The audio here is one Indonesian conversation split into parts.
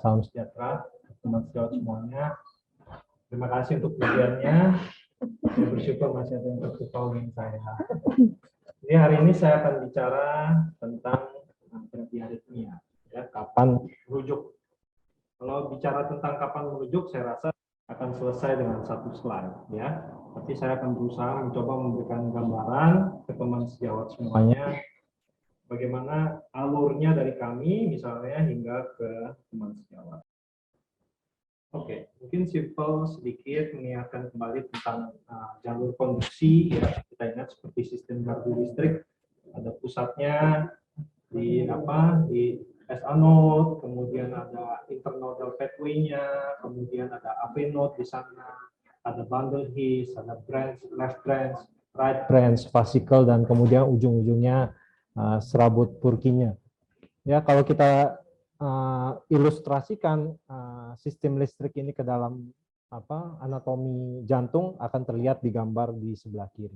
salam sejahtera teman sejawat semuanya. Terima kasih untuk pujiannya. Saya bersyukur masih ada yang terbuka dengan saya. Jadi hari ini saya akan bicara tentang terapi aritmia. Ya, kapan merujuk. Kalau bicara tentang kapan merujuk, saya rasa akan selesai dengan satu slide. Ya, tapi saya akan berusaha mencoba memberikan gambaran ke teman sejawat semuanya. Bagaimana alurnya dari kami, misalnya hingga ke teman sejawat. Oke, mungkin simple sedikit mengingatkan kembali tentang jalur konduksi. Ya, kita ingat seperti sistem gardu listrik, ada pusatnya di SA node, kemudian ada internodal pathway-nya, kemudian ada AV node di sana, ada bundle his, ada branch, left branch, right branch, vesicle, dan kemudian ujung-ujungnya serabut Purkinje. Ya, kalau kita ilustrasikan sistem listrik ini ke dalam anatomi jantung akan terlihat di gambar di sebelah kiri.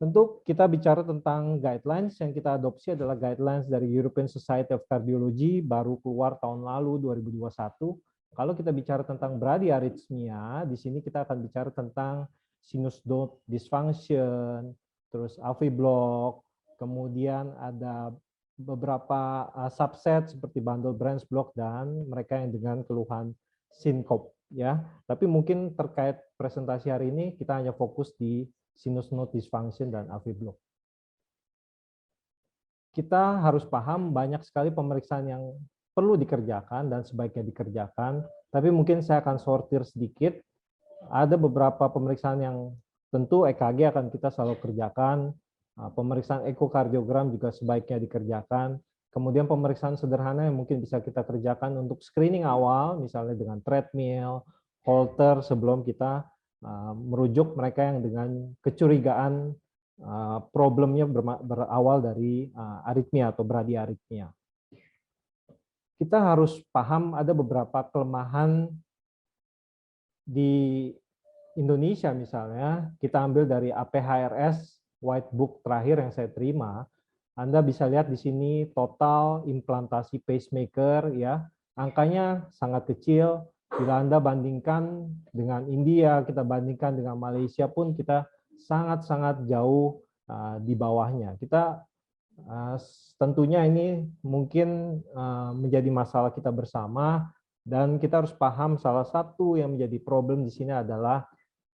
Tentu kita bicara tentang guidelines, yang kita adopsi adalah guidelines dari European Society of Cardiology, baru keluar tahun lalu 2021. Kalau kita bicara tentang bradyarrhythmia, di sini kita akan bicara tentang sinus node dysfunction, terus AV block, kemudian ada beberapa subset seperti bundle branch block dan mereka yang dengan keluhan sinkop, ya. Tapi mungkin terkait presentasi hari ini kita hanya fokus di sinus node dysfunction dan AV block. Kita harus paham banyak sekali pemeriksaan yang perlu dikerjakan dan sebaiknya dikerjakan, tapi mungkin saya akan sortir sedikit. Ada beberapa pemeriksaan yang tentu EKG akan kita selalu kerjakan, pemeriksaan ekokardiogram juga sebaiknya dikerjakan, kemudian pemeriksaan sederhana yang mungkin bisa kita kerjakan untuk screening awal, misalnya dengan treadmill, Holter, sebelum kita merujuk mereka yang dengan kecurigaan problemnya berawal dari aritmia atau bradyarrhythmia. Kita harus paham ada beberapa kelemahan di Indonesia misalnya. Kita ambil dari APHRS White Book terakhir yang saya terima. Anda bisa lihat di sini total implantasi pacemaker, ya, angkanya sangat kecil. Bila Anda bandingkan dengan India, kita bandingkan dengan Malaysia pun kita sangat-sangat jauh di bawahnya. Kita tentunya ini mungkin menjadi masalah kita bersama, dan kita harus paham salah satu yang menjadi problem di sini adalah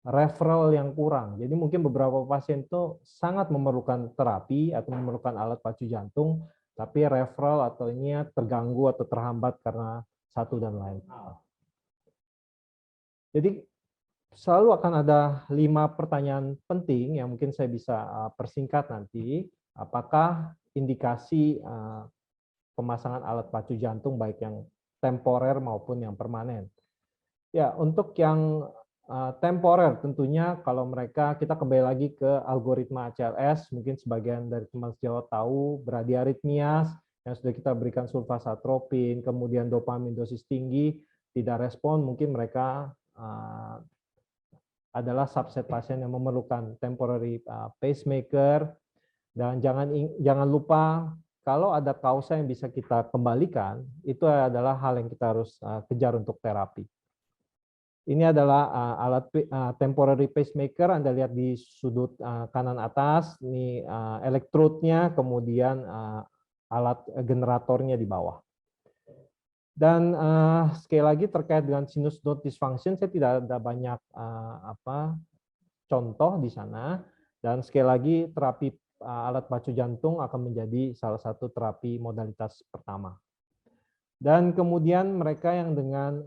referral yang kurang. Jadi mungkin beberapa pasien itu sangat memerlukan terapi atau memerlukan alat pacu jantung, tapi referral atau ini terganggu atau terhambat karena satu dan lain hal. Jadi selalu akan ada 5 pertanyaan penting yang mungkin saya bisa persingkat nanti. Apakah indikasi pemasangan alat pacu jantung baik yang temporer maupun yang permanen? Ya, untuk yang temporer tentunya kalau mereka, kita kembali lagi ke algoritma ACLS, mungkin sebagian dari teman sejawat tahu bradyarrhythmias yang sudah kita berikan sulfasatropin, kemudian dopamin dosis tinggi tidak respon, mungkin mereka adalah subset pasien yang memerlukan temporary pacemaker. Dan jangan lupa kalau ada kausa yang bisa kita kembalikan, itu adalah hal yang kita harus kejar untuk terapi. Ini adalah alat temporary pacemaker, Anda lihat di sudut kanan atas, ini elektrode-nya, kemudian alat generatornya di bawah. Dan sekali lagi terkait dengan sinus node dysfunction, saya tidak ada banyak contoh di sana. Dan sekali lagi terapi alat pacu jantung akan menjadi salah satu terapi modalitas pertama. Dan kemudian mereka yang dengan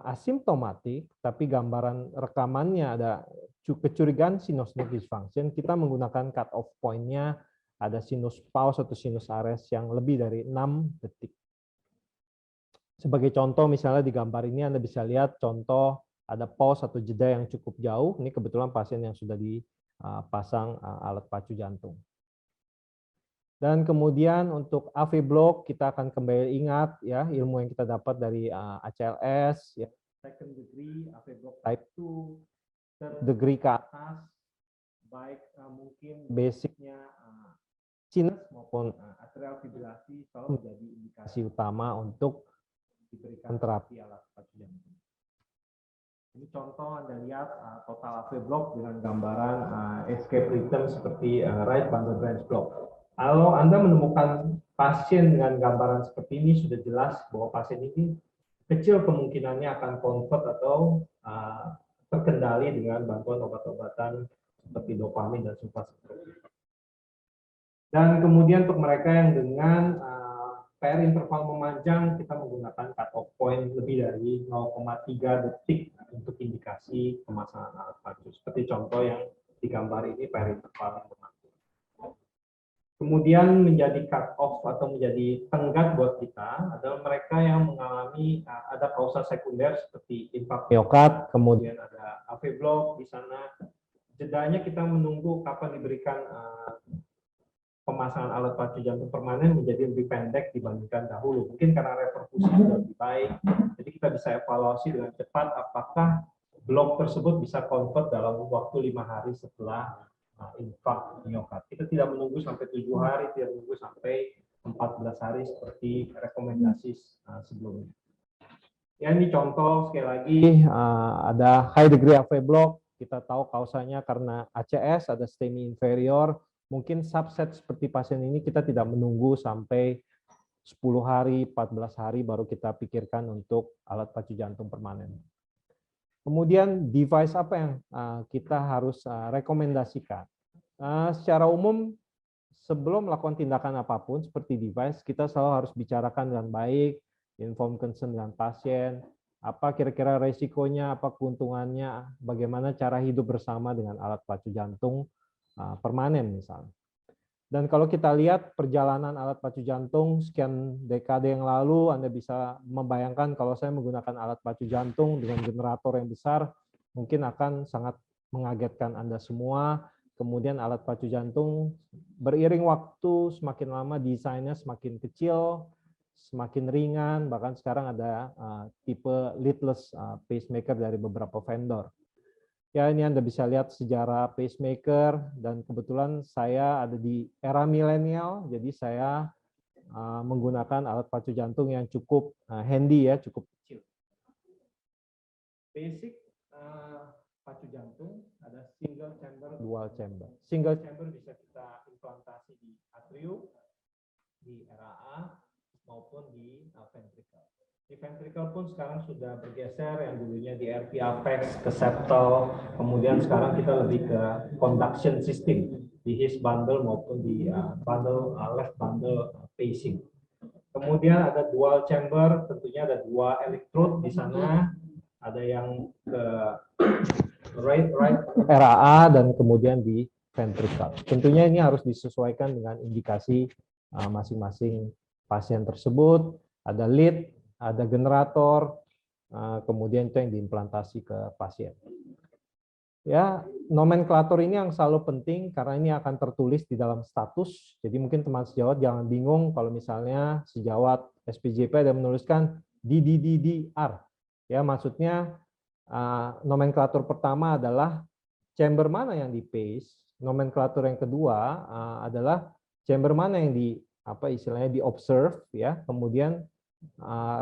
asimptomatik, tapi gambaran rekamannya ada kecurigaan sinus node dysfunction, kita menggunakan cut off point-nya ada sinus pause atau sinus arrest yang lebih dari 6 detik. Sebagai contoh misalnya di gambar ini Anda bisa lihat contoh ada pause atau jeda yang cukup jauh. Ini kebetulan pasien yang sudah dipasang alat pacu jantung. Dan kemudian untuk AV block kita akan kembali ingat ya ilmu yang kita dapat dari ACLS, ya, second degree AV block type 2, third degree ke atas, baik mungkin basicnya sinus maupun atrial fibrilasi selalu menjadi indikasi utama untuk diberikan terapi alat pacu jantung. Ini contoh Anda lihat total AV block dengan gambaran escape rhythm seperti right bundle branch block. Kalau Anda menemukan pasien dengan gambaran seperti ini, sudah jelas bahwa pasien ini kecil kemungkinannya akan convert atau terkendali dengan bantuan obat-obatan seperti dopamin dan sulfasalazine. Dan kemudian untuk mereka yang dengan PR interval memanjang, kita menggunakan cut-off point lebih dari 0,3 detik untuk indikasi pemasangan alat pacu. Seperti contoh yang digambar ini, PR interval yang memanjang. Kemudian menjadi cut-off atau menjadi tenggat buat kita adalah mereka yang mengalami ada kausa sekunder seperti infark miokard, kemudian ada AV block di sana. Jedanya kita menunggu kapan diberikan pemasangan alat pacu jantung permanen menjadi lebih pendek dibandingkan dahulu. Mungkin karena reperfusi sudah lebih baik, jadi kita bisa evaluasi dengan cepat apakah blok tersebut bisa convert dalam waktu 5 hari setelah infark miokard. Kita tidak menunggu sampai 7 hari, tidak menunggu sampai 14 hari seperti rekomendasi sebelumnya. Ya, ini contoh sekali lagi ada high degree AV block. Kita tahu kausanya karena ACS, ada STEMI inferior. Mungkin subset seperti pasien ini kita tidak menunggu sampai 10 hari, 14 hari baru kita pikirkan untuk alat pacu jantung permanen. Kemudian device apa yang kita harus rekomendasikan? Secara umum, sebelum melakukan tindakan apapun seperti device, kita selalu harus bicarakan dengan baik, inform consent dengan pasien, apa kira-kira resikonya, apa keuntungannya, bagaimana cara hidup bersama dengan alat pacu jantung permanen misalnya. Dan kalau kita lihat perjalanan alat pacu jantung sekian dekade yang lalu, Anda bisa membayangkan kalau saya menggunakan alat pacu jantung dengan generator yang besar, mungkin akan sangat mengagetkan Anda semua. Kemudian alat pacu jantung beriring waktu semakin lama desainnya semakin kecil, semakin ringan, bahkan sekarang ada tipe leadless pacemaker dari beberapa vendor. Ya, ini Anda bisa lihat sejarah pacemaker, dan kebetulan saya ada di era milenial, jadi saya menggunakan alat pacu jantung yang cukup handy ya, cukup kecil. Basic pacu jantung ada single chamber, dual chamber. Single chamber bisa kita implantasi di atrium, di RAA, maupun di ventricle. Di ventricle pun sekarang sudah bergeser, yang dulunya di RP apex ke septal, kemudian sekarang kita lebih ke conduction system di his bundle maupun di bundle left bundle pacing. Kemudian ada dual chamber, tentunya ada 2 elektrod di sana, ada yang ke right RAA dan kemudian di ventricle. Tentunya ini harus disesuaikan dengan indikasi masing-masing pasien tersebut. Ada lead, ada generator, kemudian itu yang diimplantasi ke pasien. Ya, nomenklatur ini yang selalu penting karena ini akan tertulis di dalam status. Jadi mungkin teman sejawat jangan bingung kalau misalnya sejawat SPJP ada menuliskan DDDDR. Ya, maksudnya nomenklatur pertama adalah chamber mana yang di pace, nomenklatur yang kedua adalah chamber mana yang di istilahnya di observe ya, kemudian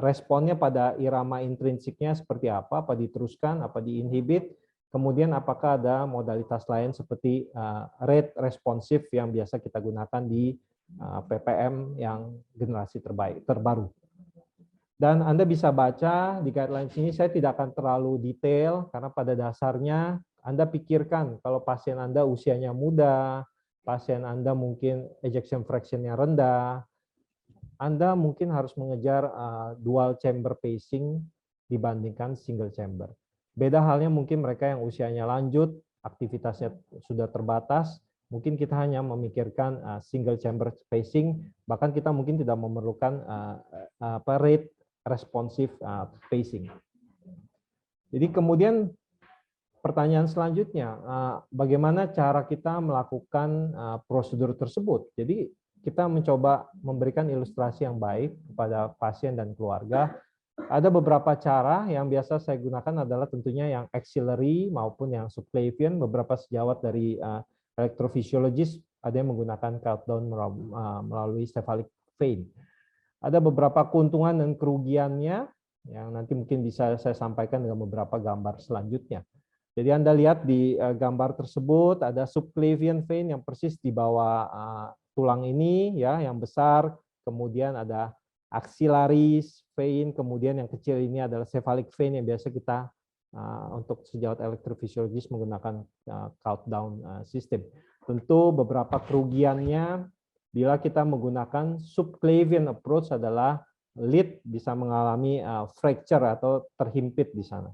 responnya pada irama intrinsiknya seperti apa diteruskan, apa diinhibit, kemudian apakah ada modalitas lain seperti rate responsif yang biasa kita gunakan di PPM yang generasi terbaru. Dan Anda bisa baca di guidelines ini, saya tidak akan terlalu detail karena pada dasarnya Anda pikirkan kalau pasien Anda usianya muda, pasien Anda mungkin ejection fraction-nya rendah, Anda mungkin harus mengejar dual chamber pacing dibandingkan single chamber. Beda halnya mungkin mereka yang usianya lanjut, aktivitasnya sudah terbatas, mungkin kita hanya memikirkan single chamber pacing, bahkan kita mungkin tidak memerlukan rate responsive pacing. Jadi kemudian pertanyaan selanjutnya, bagaimana cara kita melakukan prosedur tersebut? Jadi kita mencoba memberikan ilustrasi yang baik kepada pasien dan keluarga. Ada beberapa cara yang biasa saya gunakan adalah tentunya yang axillary maupun yang subclavian. Beberapa sejawat dari Elektrofisiologis ada yang menggunakan countdown melalui cephalic vein. Ada beberapa keuntungan dan kerugiannya yang nanti mungkin bisa saya sampaikan dengan beberapa gambar selanjutnya. Jadi Anda lihat di gambar tersebut ada subclavian vein yang persis di bawah tulang ini ya, yang besar, kemudian ada axillaris vein, kemudian yang kecil ini adalah cephalic vein yang biasa kita untuk sejawat elektrofisiologis menggunakan countdown system. Tentu beberapa kerugiannya bila kita menggunakan subclavian approach adalah lead bisa mengalami fracture atau terhimpit di sana.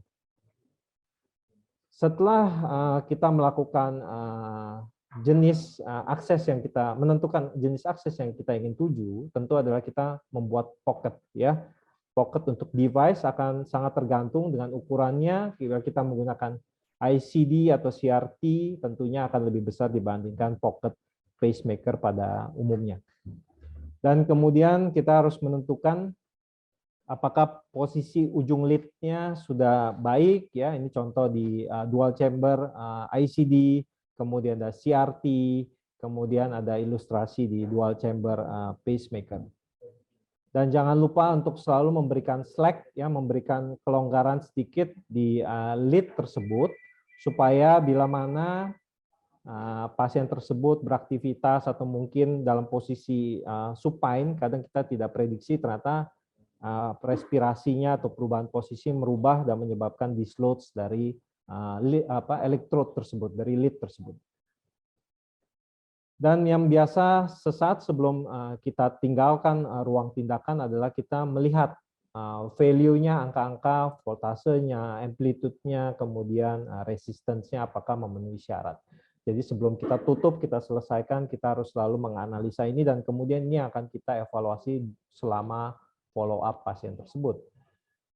Setelah kita melakukan jenis akses yang kita menentukan jenis akses yang kita ingin tuju, tentu adalah kita membuat pocket ya. Pocket untuk device akan sangat tergantung dengan ukurannya. Jika kita menggunakan ICD atau CRT, tentunya akan lebih besar dibandingkan pocket pacemaker pada umumnya. Dan kemudian kita harus menentukan apakah posisi ujung lead-nya sudah baik ya. Ini contoh di dual chamber ICD, kemudian ada CRT, kemudian ada ilustrasi di dual chamber pacemaker. Dan jangan lupa untuk selalu memberikan slack ya, memberikan kelonggaran sedikit di lead tersebut supaya bila mana pasien tersebut beraktivitas atau mungkin dalam posisi supine, kadang kita tidak prediksi ternyata respirasinya atau perubahan posisi merubah dan menyebabkan dislodge dari elektrod tersebut, dari lead tersebut. Dan yang biasa sesaat sebelum kita tinggalkan ruang tindakan adalah kita melihat value-nya, angka-angka, voltasenya, amplitude-nya, kemudian resistance-nya apakah memenuhi syarat. Jadi sebelum kita tutup, kita selesaikan, kita harus selalu menganalisa ini dan kemudian ini akan kita evaluasi selama follow up pasien tersebut.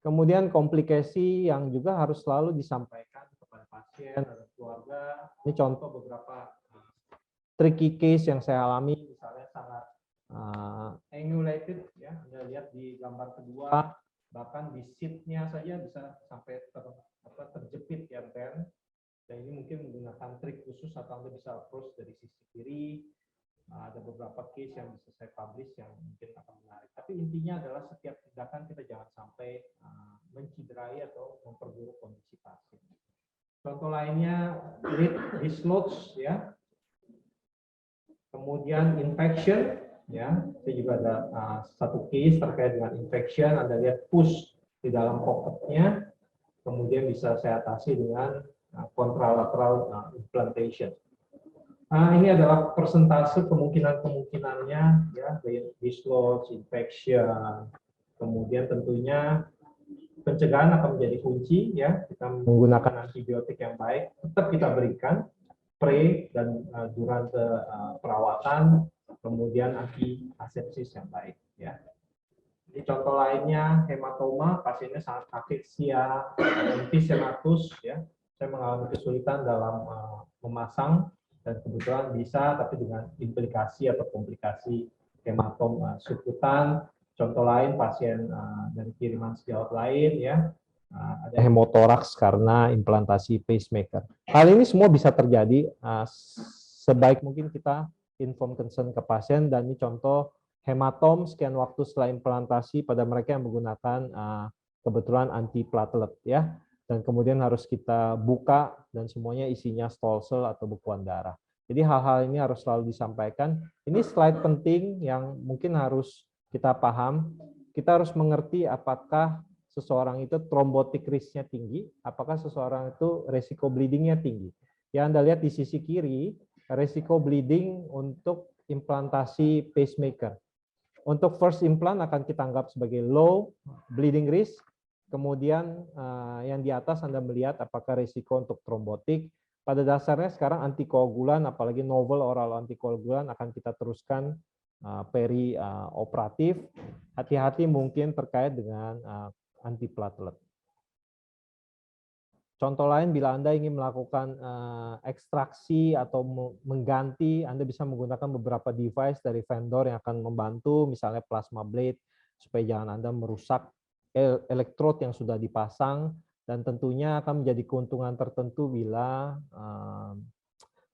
Kemudian komplikasi yang juga harus selalu disampaikan kepada pasien dan keluarga. Ini contoh beberapa tricky case yang saya alami, misalnya sangat angulated, ya, Anda lihat di gambar kedua, bahkan di seat-nya saja bisa sampai terjepit ya, Ben. Dan ini mungkin menggunakan trik khusus atau Anda bisa approach dari sisi kiri. Ada beberapa case yang bisa saya publish yang mungkin akan menarik. Tapi intinya adalah setiap tindakan kita jangan sampai menciderai atau memperburuk kondisi pasien. Contoh lainnya, lead dislodge, ya. Kemudian infection, ya. Saya juga ada satu case terkait dengan infection. Anda lihat push di dalam pocketnya, kemudian bisa saya atasi dengan contralateral implantation. Ini adalah persentase kemungkinannya, ya, dislodge, infection, kemudian tentunya pencegahan akan menjadi kunci, ya. Kita menggunakan antibiotik yang baik, tetap kita berikan pre dan durante perawatan, kemudian anti-asepsis yang baik, ya. Ini contoh lainnya hematoma, pasiennya sangat akeksia, emphysematus, ya. Saya mengalami kesulitan dalam memasang dan kebetulan bisa, tapi dengan implikasi atau komplikasi hematom sukutan. Contoh lain pasien dari kiriman sejawat lain, ya, ada hemotoraks karena implantasi pacemaker. Hal ini semua bisa terjadi, sebaik mungkin kita inform concern ke pasien, dan ini contoh hematom sekian waktu setelah implantasi pada mereka yang menggunakan kebetulan antiplatelet, ya. Dan kemudian harus kita buka dan semuanya isinya stolsel atau bekuan darah. Jadi hal-hal ini harus selalu disampaikan. Ini slide penting yang mungkin harus kita paham. Kita harus mengerti apakah seseorang itu thrombotic risk-nya tinggi, apakah seseorang itu resiko bleeding-nya tinggi. Yang Anda lihat di sisi kiri, resiko bleeding untuk implantasi pacemaker. Untuk first implant akan kita anggap sebagai low bleeding risk. Kemudian yang di atas Anda melihat apakah risiko untuk trombotik. Pada dasarnya sekarang antikoagulan, apalagi novel oral antikoagulan akan kita teruskan peri operatif. Hati-hati mungkin terkait dengan antiplatelet. Contoh lain, bila Anda ingin melakukan ekstraksi atau mengganti, Anda bisa menggunakan beberapa device dari vendor yang akan membantu, misalnya plasma blade, supaya jangan Anda merusak elektrod yang sudah dipasang, dan tentunya akan menjadi keuntungan tertentu bila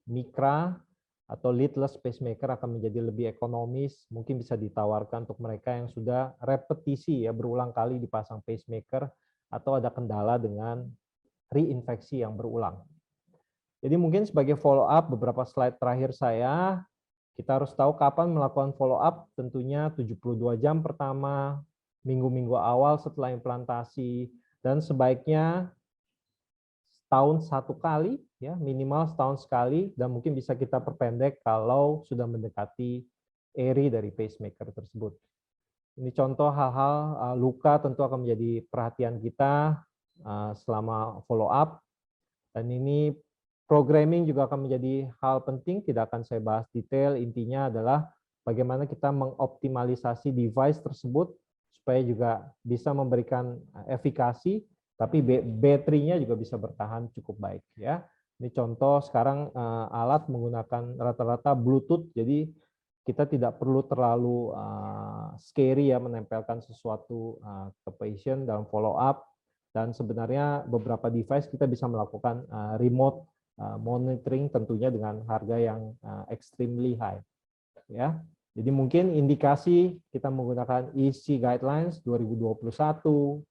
Micra atau leadless pacemaker akan menjadi lebih ekonomis, mungkin bisa ditawarkan untuk mereka yang sudah repetisi ya berulang kali dipasang pacemaker atau ada kendala dengan reinfeksi yang berulang. Jadi mungkin sebagai follow up beberapa slide terakhir saya, kita harus tahu kapan melakukan follow up, tentunya 72 jam pertama, minggu-minggu awal setelah implantasi, dan sebaiknya setahun satu kali, ya minimal setahun sekali, dan mungkin bisa kita perpendek kalau sudah mendekati eri dari pacemaker tersebut. Ini contoh hal-hal luka tentu akan menjadi perhatian kita selama follow up, dan ini programming juga akan menjadi hal penting, tidak akan saya bahas detail, intinya adalah bagaimana kita mengoptimalisasi device tersebut supaya juga bisa memberikan efikasi, tapi baterainya juga bisa bertahan cukup baik ya. Ini contoh sekarang alat menggunakan rata-rata Bluetooth, jadi kita tidak perlu terlalu scary ya menempelkan sesuatu ke patient dalam follow up, dan sebenarnya beberapa device kita bisa melakukan remote monitoring tentunya dengan harga yang extremely high ya. Jadi mungkin indikasi kita menggunakan EC Guidelines 2021,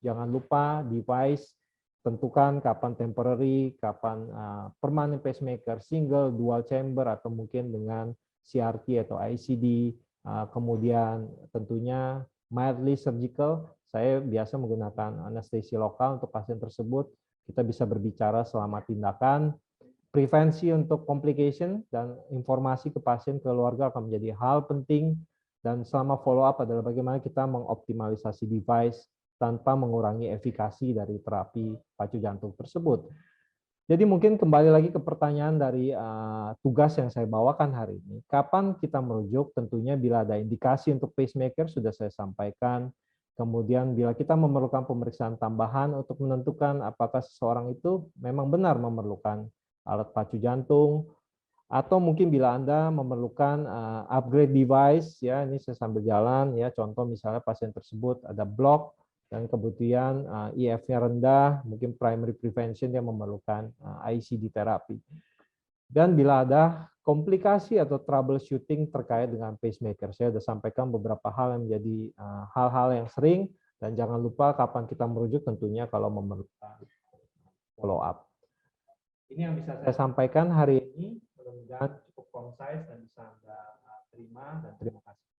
jangan lupa device tentukan kapan temporary, kapan permanent pacemaker, single, dual chamber, atau mungkin dengan CRT atau ICD, kemudian tentunya mildly surgical, saya biasa menggunakan anestesi lokal untuk pasien tersebut, kita bisa berbicara selama tindakan, prevensi untuk complication dan informasi ke pasien keluarga akan menjadi hal penting, dan selama follow up adalah bagaimana kita mengoptimalisasi device tanpa mengurangi efikasi dari terapi pacu jantung tersebut. Jadi mungkin kembali lagi ke pertanyaan dari tugas yang saya bawakan hari ini. Kapan kita merujuk? Tentunya bila ada indikasi untuk pacemaker sudah saya sampaikan. Kemudian bila kita memerlukan pemeriksaan tambahan untuk menentukan apakah seseorang itu memang benar memerlukan alat pacu jantung, atau mungkin bila Anda memerlukan upgrade device, ya ini saya sambil jalan ya, contoh misalnya pasien tersebut ada block dan kemudian IF-nya rendah, mungkin primary prevention dia memerlukan ICD terapi. Dan bila ada komplikasi atau troubleshooting terkait dengan pacemaker, saya sudah sampaikan beberapa hal yang menjadi hal-hal yang sering, dan jangan lupa kapan kita merujuk tentunya kalau memerlukan follow up. Ini yang bisa saya sampaikan hari ini, mudah-mudahan cukup concise dan bisa Anda terima, dan terima kasih.